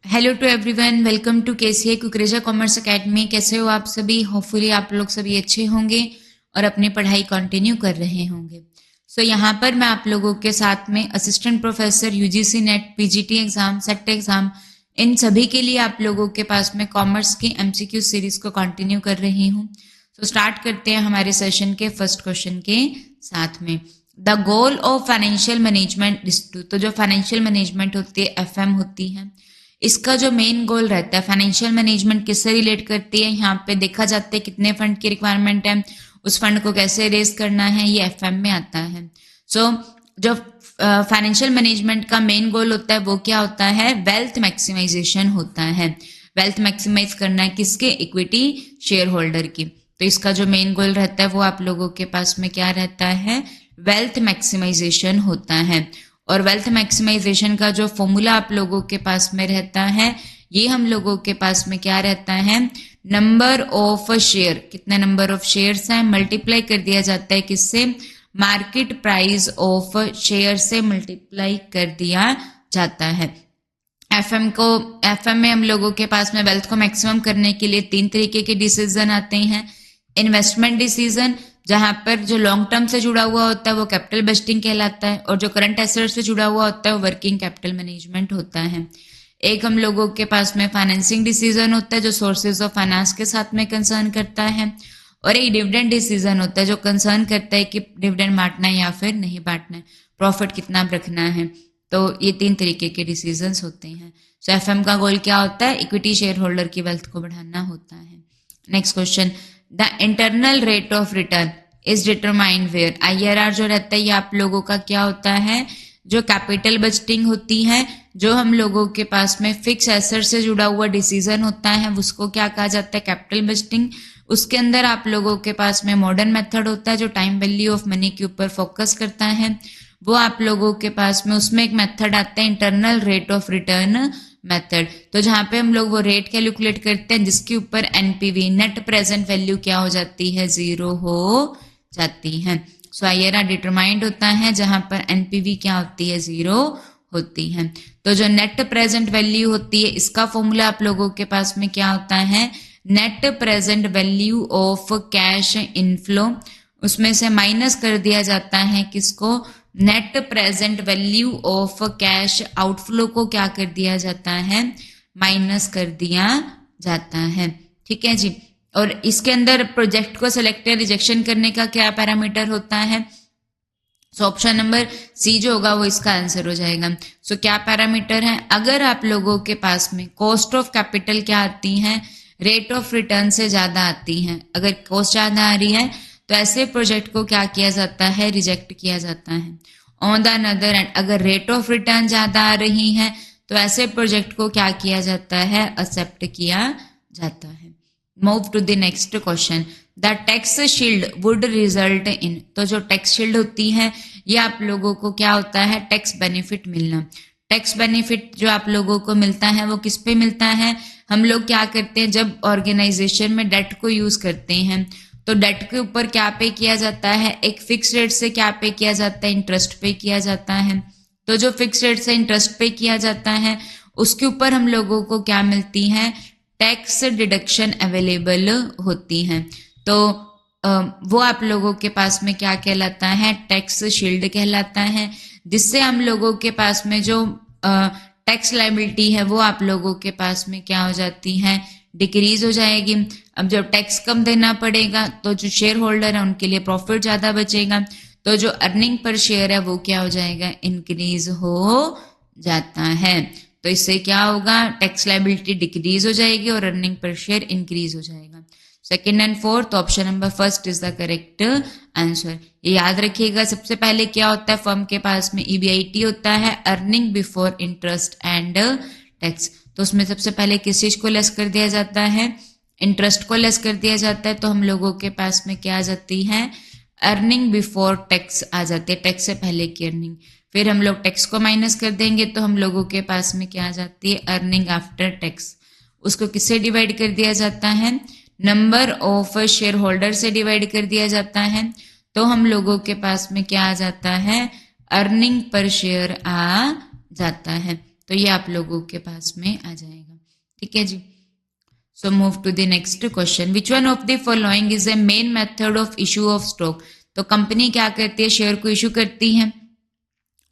Hello to everyone, welcome to KCA Kukreja commerce academy. कैसे हो आप सभी? होपफुली आप लोग सभी अच्छे होंगे और अपनी पढ़ाई कंटिन्यू कर रहे होंगे। यहाँ पर मैं आप लोगों के साथ में assistant professor UGC NET, PGT exam, SET exam, इन सभी के लिए आप लोगों के पास में कॉमर्स की एमसीक्यू सीरीज को कंटिन्यू कर रही हूँ। स्टार्ट करते हैं हमारे सेशन के फर्स्ट क्वेश्चन के साथ में। The goal of financial management institute, तो जो फाइनेंशियल मैनेजमेंट होती है, एफएम होती है, इसका जो मेन गोल रहता है, फाइनेंशियल मैनेजमेंट किससे रिलेट करती है, यहाँ पे देखा जाता है कितने फंड की रिक्वायरमेंट है, उस फंड को कैसे रेज करना है, ये एफएम में आता है। जो फाइनेंशियल मैनेजमेंट का मेन गोल होता है वो क्या होता है? वेल्थ मैक्सिमाइजेशन होता है। वेल्थ मैक्सिमाइज करना है किसके? इक्विटी शेयर होल्डर की। तो इसका जो मेन गोल रहता है वो आप लोगों के पास में क्या रहता है? वेल्थ मैक्सिमाइजेशन होता है। और वेल्थ मैक्सिमाइजेशन का जो फॉर्मूला आप लोगों के पास में रहता है, ये हम लोगों के पास में क्या रहता है? नंबर ऑफ शेयर, कितने नंबर ऑफ शेयर्स हैं, मल्टीप्लाई कर दिया जाता है किससे? मार्केट प्राइस ऑफ शेयर से मल्टीप्लाई कर दिया जाता है। एफएम में हम लोगों के पास में वेल्थ को मैक्सिमम करने के लिए 3 तरीके के डिसीजन आते हैं। इन्वेस्टमेंट डिसीजन, जहां पर जो लॉन्ग टर्म से जुड़ा हुआ होता है वो कैपिटल बजटिंग कहलाता है, और जो करंट एसेट से जुड़ा हुआ होता है वो वर्किंग कैपिटल मैनेजमेंट होता है। एक हम लोगों के पास में फाइनेंसिंग डिसीजन होता है जो सोर्सेज ऑफ फाइनेंस के साथ में कंसर्न करता है, और एक डिविडेंड डिसीजन होता है जो कंसर्न करता है कि डिविडेंड बांटना है या फिर नहीं बांटना है, प्रॉफिट कितना रखना है। तो ये 3 तरीके के डिसीजंस होते हैं। एफएम का गोल क्या होता है? इक्विटी शेयर होल्डर की वेल्थ को बढ़ाना होता है। Next question, the internal rate of return is determined where. IRR जो रहता है ये आप लोगों का क्या होता है? जो कैपिटल बजटिंग होती है, जो हम लोगों के पास में फिक्स एसेट से जुड़ा हुआ डिसीजन होता है, उसको क्या कहा जाता है? Capital budgeting. उसके अंदर आप लोगों के पास में मॉडर्न मेथड होता है जो टाइम वैल्यू ऑफ मनी के ऊपर फोकस करता है, वो आप लोगों के पास में उसमें एक मेथड आता है internal rate of return method. तो जहां पे हम लोग वो रेट कैलकुलेट करते हैं जिसके ऊपर एनपीवी, नेट प्रेजेंट वैल्यू क्या हो जाती है? 0 हो जाती है। आईआरआर डिटरमाइंड होता है जहां पर एनपीवी क्या होती है? 0 होती है। तो जो नेट प्रेजेंट वैल्यू होती है, इसका फॉर्मूला आप लोगों के पास में क्या होता है? Net present value of cash inflow, उसमें से माइनस कर दिया जाता है किसको? Net present value of cash outflow को क्या कर दिया जाता है? माइनस कर दिया जाता है। ठीक है जी। और इसके अंदर प्रोजेक्ट को सिलेक्ट या रिजेक्शन करने का क्या पैरामीटर होता है? ऑप्शन नंबर सी जो होगा वो इसका आंसर हो जाएगा। क्या पैरामीटर है? अगर आप लोगों के पास में कॉस्ट ऑफ कैपिटल क्या आती है? रेट ऑफ रिटर्न से ज्यादा आती है। अगर कॉस्ट ज्यादा आ रही है तो ऐसे प्रोजेक्ट को क्या किया जाता है? रिजेक्ट किया जाता है। ऑन द अदर एंड अगर रेट ऑफ रिटर्न ज्यादा आ रही है तो ऐसे प्रोजेक्ट को क्या किया जाता है? एक्सेप्ट किया जाता है। Move to the next question, the tax shield would result in. तो जो टैक्स शील्ड होती है ये आप लोगों को क्या होता है? टैक्स बेनिफिट मिलना। टैक्स बेनिफिट जो आप लोगों को मिलता है वो किस पे मिलता है? हम लोग क्या करते हैं, जब ऑर्गेनाइजेशन में डेट को यूज करते हैं तो डेट के ऊपर क्या पे किया जाता है? एक फिक्स रेट से क्या पे किया जाता है? इंटरेस्ट पे किया जाता है। तो जो फिक्स रेट से इंटरेस्ट पे किया जाता है उसके ऊपर हम लोगों को क्या मिलती है? टैक्स डिडक्शन अवेलेबल होती है। तो वो आप लोगों के पास में क्या कहलाता है? टैक्स शील्ड कहलाता है, जिससे हम लोगों के पास में जो टैक्स लायबिलिटी है वो आप लोगों के पास में क्या हो जाती है? डिक्रीज हो जाएगी। अब जब टैक्स कम देना पड़ेगा तो जो शेयर होल्डर है उनके लिए प्रॉफिट ज्यादा बचेगा, तो जो अर्निंग पर शेयर है वो क्या हो जाएगा? इंक्रीज हो जाता है। तो इससे क्या होगा? टैक्स लायबिलिटी डिक्रीज हो जाएगी और अर्निंग पर शेयर इंक्रीज हो जाएगा। Second and fourth, option number first is the correct answer. ये याद रखिएगा, सबसे पहले क्या होता है? फर्म के पास में ईबीआईटी होता है, earning before interest and tax. तो उसमें सबसे पहले किस चीज को लेस कर दिया जाता है? इंटरेस्ट को लेस कर दिया जाता है। तो हम लोगों के पास में क्या आ जाती है? अर्निंग बिफोर टैक्स आ जाती है, टैक्स से पहले की अर्निंग। फिर हम लोग टैक्स को माइनस कर देंगे तो हम लोगों के पास में क्या आ जाती है? Earning after tax. उसको किससे डिवाइड कर दिया जाता है? नंबर ऑफ शेयर होल्डर से डिवाइड कर दिया जाता है। तो हम लोगों के पास में क्या आ जाता है? अर्निंग पर शेयर आ जाता है। तो ये आप लोगों के पास में आ जाएगा। ठीक है जी। So move to the next question, which one of the following is a main method of issue of stock. तो कंपनी क्या करती है, शेयर को इशू करती है।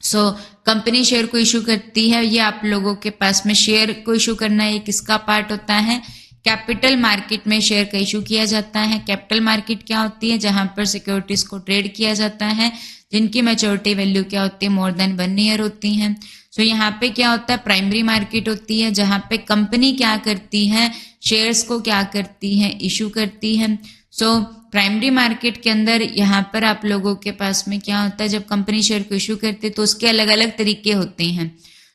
सो कंपनी शेयर को इशू करती है, ये आप लोगों के पास में शेयर को इशू करना ये किसका पार्ट होता है, कैपिटल मार्केट में शेयर का इशू किया जाता है। कैपिटल मार्केट क्या होती है, जहां पर सिक्योरिटीज को ट्रेड किया जाता है जिनकी मैच्योरिटी वैल्यू क्या होती है, मोर देन 1 ईयर होती है। सो यहाँ पे क्या होता है, प्राइमरी मार्केट होती है जहां पे कंपनी क्या करती है, शेयर्स को क्या करती है, इशू करती है। सो प्राइमरी मार्केट के अंदर यहाँ पर आप लोगों के पास में क्या होता है, जब कंपनी शेयर को इशू करती है तो उसके अलग अलग तरीके होते हैं।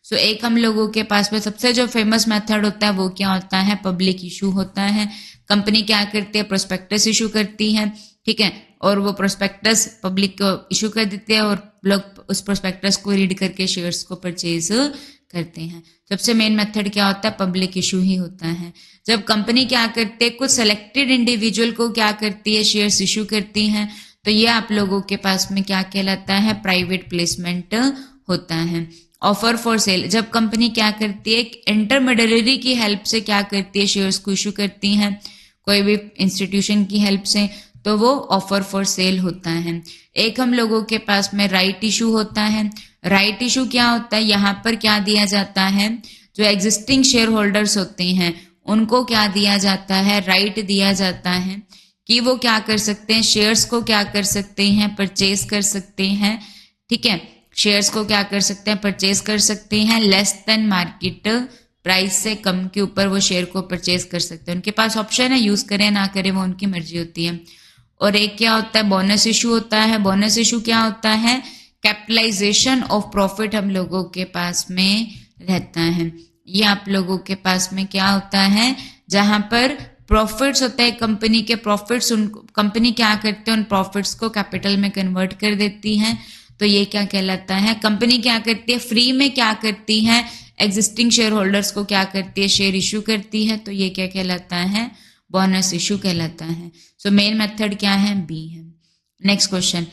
सो एक हम लोगों के पास में सबसे जो फेमस मेथड होता है वो क्या होता है, पब्लिक इशू होता है। कंपनी क्या करती है, प्रोस्पेक्टस इशू करती है। ठीक है, और वो प्रोस्पेक्टस पब्लिक को इशू कर देते हैं और लोग उस प्रोस्पेक्टस को रीड करके शेयर्स को परचेज करते हैं। सबसे मेन मेथड क्या होता है, पब्लिक इशू ही होता है। जब कंपनी क्या करती है, कुछ सेलेक्टेड इंडिविजुअल को क्या करती है, शेयर्स इशू करती हैं, तो ये आप लोगों के पास में क्या कहलाता है, प्राइवेट प्लेसमेंट होता है। ऑफर फॉर सेल, जब कंपनी क्या करती है, एक इंटरमीडियरी की हेल्प से क्या करती है, शेयर्स को इशू करती हैं, कोई भी इंस्टीट्यूशन की हेल्प से, तो वो ऑफर फॉर सेल होता है। एक हम लोगों के पास में राइट इशू होता है। राइट इशू क्या होता है, यहाँ पर क्या दिया जाता है, जो एग्जिस्टिंग शेयर होल्डर्स होते हैं उनको क्या दिया जाता है, राइट दिया जाता है कि वो क्या कर सकते हैं, शेयर्स को क्या कर सकते हैं, परचेज कर सकते हैं। ठीक है, शेयर्स को क्या कर सकते हैं, परचेज कर सकते हैं, लेस देन मार्केट प्राइस से कम के ऊपर वो शेयर को परचेज कर सकते हैं। उनके पास ऑप्शन है, यूज करें ना करें वो उनकी मर्जी होती है। और एक क्या होता है, बोनस इशू होता है। बोनस इशू क्या होता है, कैपिटलाइजेशन ऑफ प्रॉफिट हम लोगों के पास में रहता है। ये आप लोगों के पास में क्या होता है, जहां पर प्रॉफिट्स होता है कंपनी के, प्रॉफिट्स कंपनी क्या करते हैं, उन प्रॉफिट्स को कैपिटल में कन्वर्ट कर देती है। तो ये क्या कहलाता है, कंपनी क्या करती है, फ्री में क्या करती है, एग्जिस्टिंग शेयर होल्डर्स को क्या करती है, शेयर इशू करती है। तो ये क्या कहलाता है, बोनस इशू कहलाता है। सो मेन मेथड क्या है, बी है। नेक्स्ट क्वेश्चन,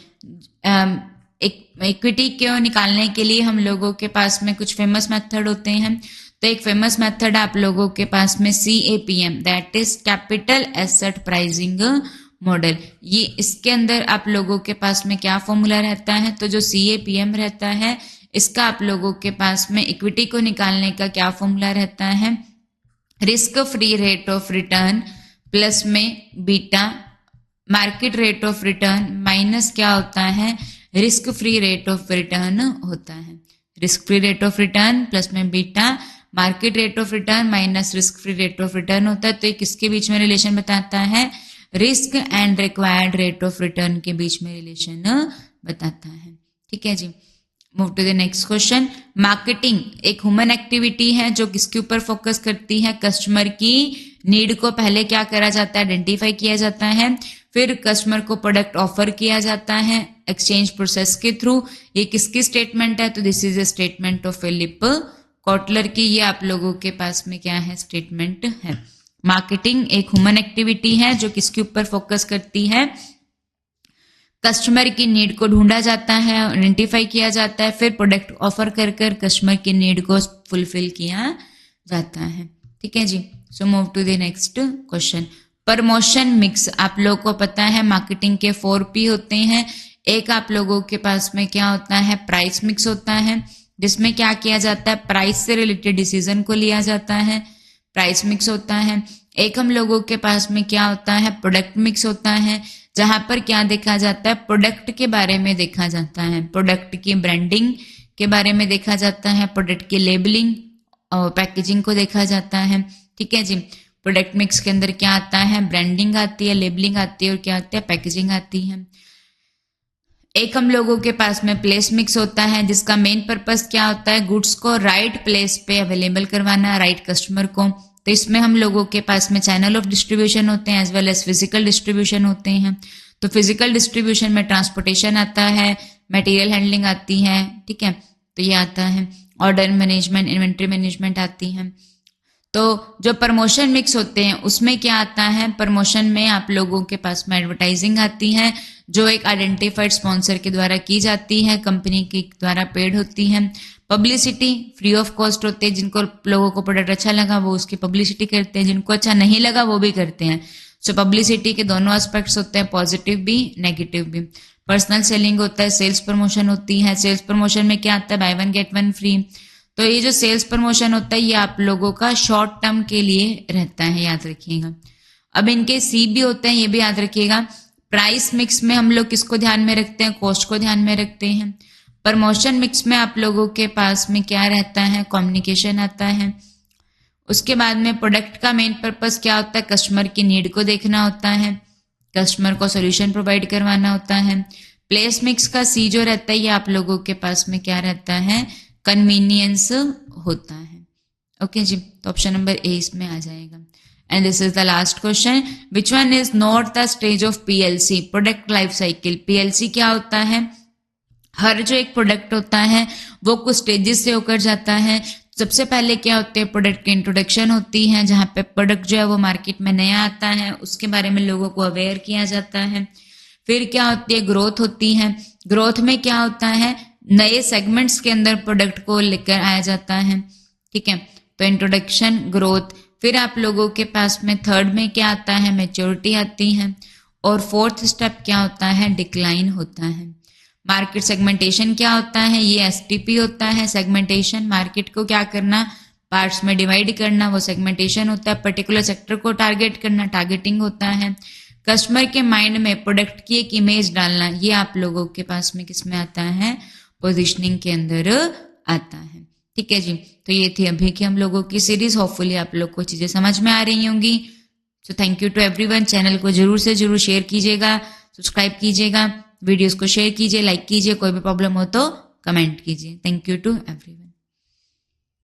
इक्विटी को निकालने के लिए हम लोगों के पास में कुछ फेमस मेथड होते हैं। तो एक फेमस मेथड आप लोगों के पास में CAPM, that is capital asset pricing model. ये इसके अंदर आप लोगों के पास में क्या फॉर्मूला रहता है, तो जो CAPM रहता है इसका आप लोगों के पास में इक्विटी को निकालने का क्या फॉर्मूला रहता है, risk free rate of return plus में beta market rate of return minus क्या होता है, risk free rate of return होता है। Risk free rate of return plus में beta market rate of return minus risk free rate of return होता है। तो ये किसके बीच में रिलेशन बताता है, risk and required rate of return के बीच में रिलेशन बताता है। ठीक है जी, move to the next question. Marketing एक ह्यूमन एक्टिविटी है जो किसके ऊपर फोकस करती है, कस्टमर की नीड को पहले क्या करा जाता है, आइडेंटिफाई किया जाता है, फिर कस्टमर को प्रोडक्ट ऑफर किया जाता है एक्सचेंज प्रोसेस के थ्रू। ये किसकी स्टेटमेंट है, तो this is a statement of Philip Kotler की। ये आप लोगों के पास में क्या है, स्टेटमेंट है। मार्केटिंग एक ह्यूमन एक्टिविटी है जो किसके ऊपर फोकस करती है, कस्टमर की नीड को ढूंढा जाता है, आइडेंटिफाई किया जाता है, फिर प्रोडक्ट ऑफर कर कर कस्टमर की नीड को फुलफिल किया जाता है। ठीक है जी, so move to the next question. Promotion mix, आप लोगों को पता है मार्केटिंग के 4P होते हैं। एक आप लोगों के पास में क्या होता है, प्राइस मिक्स होता है, जिसमें क्या किया जाता है, प्राइस से रिलेटेड डिसीजन को लिया जाता है, प्राइस मिक्स होता है। एक हम लोगों के पास में क्या होता है, प्रोडक्ट मिक्स होता है, जहां पर क्या देखा जाता है, प्रोडक्ट के बारे में देखा जाता है, प्रोडक्ट की ब्रांडिंग के बारे में देखा जाता है, प्रोडक्ट की लेबलिंग और पैकेजिंग को देखा जाता है। ठीक है जी, प्रोडक्ट मिक्स के अंदर क्या आता है, ब्रांडिंग आती है, लेबलिंग आती है और क्या आती है, पैकेजिंग आती है। एक हम लोगों के पास में प्लेस मिक्स होता है, जिसका मेन पर्पस क्या होता है, गुड्स को राइट प्लेस पे अवेलेबल करवाना, राइट कस्टमर को। तो इसमें हम लोगों के पास में चैनल ऑफ डिस्ट्रीब्यूशन होते हैं as well as physical distribution होते हैं। तो फिजिकल डिस्ट्रीब्यूशन में ट्रांसपोर्टेशन आता है, मटेरियल हैंडलिंग आती है, ठीक है, तो ये आता है, ऑर्डर मैनेजमेंट, इन्वेंट्री मैनेजमेंट आती है। तो जो प्रमोशन मिक्स होते हैं उसमें क्या आता है, प्रमोशन में आप लोगों के पास में एडवर्टाइजिंग आती है जो एक आइडेंटिफाइड स्पॉन्सर के द्वारा की जाती है, कंपनी के द्वारा पेड होती है। पब्लिसिटी फ्री ऑफ कॉस्ट होते हैं, जिनको लोगों को प्रोडक्ट अच्छा लगा वो उसकी पब्लिसिटी करते हैं, जिनको अच्छा नहीं लगा वो भी करते हैं। सो पब्लिसिटी के दोनों एस्पेक्ट्स होते हैं, पॉजिटिव भी नेगेटिव भी। पर्सनल सेलिंग होता है, सेल्स प्रमोशन होती है। सेल्स प्रमोशन में क्या आता है, by one get one free. तो ये जो सेल्स प्रमोशन होता है ये आप लोगों का शॉर्ट टर्म के लिए रहता है, याद रखिएगा। अब इनके सी भी होते हैं, ये भी याद रखिएगा। प्राइस मिक्स में हम लोग किसको ध्यान में रखते हैं, कॉस्ट को ध्यान में रखते हैं। प्रमोशन मिक्स में आप लोगों के पास में क्या रहता है, कम्युनिकेशन आता है। उसके बाद में प्रोडक्ट का मेन पर्पस क्या होता है, कस्टमर की नीड को देखना होता है, कस्टमर को सॉल्यूशन प्रोवाइड करवाना होता है। प्लेस मिक्स का सी जो रहता है ये आप लोगों के पास में क्या रहता है, कन्वीनियंस होता है। ओके जी, तो ऑप्शन नंबर ए इसमें आ जाएगा। And this is the last question, which one is not the stage of PLC, product life cycle. PLC क्या होता है, हर जो एक प्रोडक्ट होता है वो कुछ स्टेजेस से होकर जाता है। सबसे पहले क्या होते हैं, प्रोडक्ट की इंट्रोडक्शन होती है, जहाँ पे प्रोडक्ट जो है वो मार्केट में नया आता है, उसके बारे में लोगों को अवेयर किया जाता है। फिर क्या होती है, ग्रोथ होती है। ग्रोथ में क्या होता है, नए सेगमेंट्स के अंदर प्रोडक्ट को लेकर आया जाता है, ठीक है। तो इंट्रोडक्शन, ग्रोथ। फिर आप लोगों के पास में थर्ड में क्या आता है, मैच्योरिटी आती है। और फोर्थ स्टेप क्या होता है, डिक्लाइन होता है। मार्केट सेगमेंटेशन क्या होता है, ये एसटीपी होता है। सेगमेंटेशन, मार्केट को क्या करना, पार्ट्स में डिवाइड करना, वो सेगमेंटेशन होता है। पर्टिकुलर सेक्टर को टारगेट करना, टारगेटिंग होता है। कस्टमर के माइंड में प्रोडक्ट की एक इमेज डालना, ये आप लोगों के पास में किस में आता है, पोजीशनिंग के अंदर आता है। ठीक है जी, तो ये थी अभी की हम लोगों की सीरीज। होपफुली आप लोग को चीजें समझ में आ रही होंगी। So thank you to everyone. Channel को जरूर से जरूर शेयर कीजिएगा, सब्सक्राइब कीजिएगा, वीडियोस को शेयर कीजिए, लाइक कीजिए। कोई भी प्रॉब्लम हो तो कमेंट कीजिए। Thank you to everyone.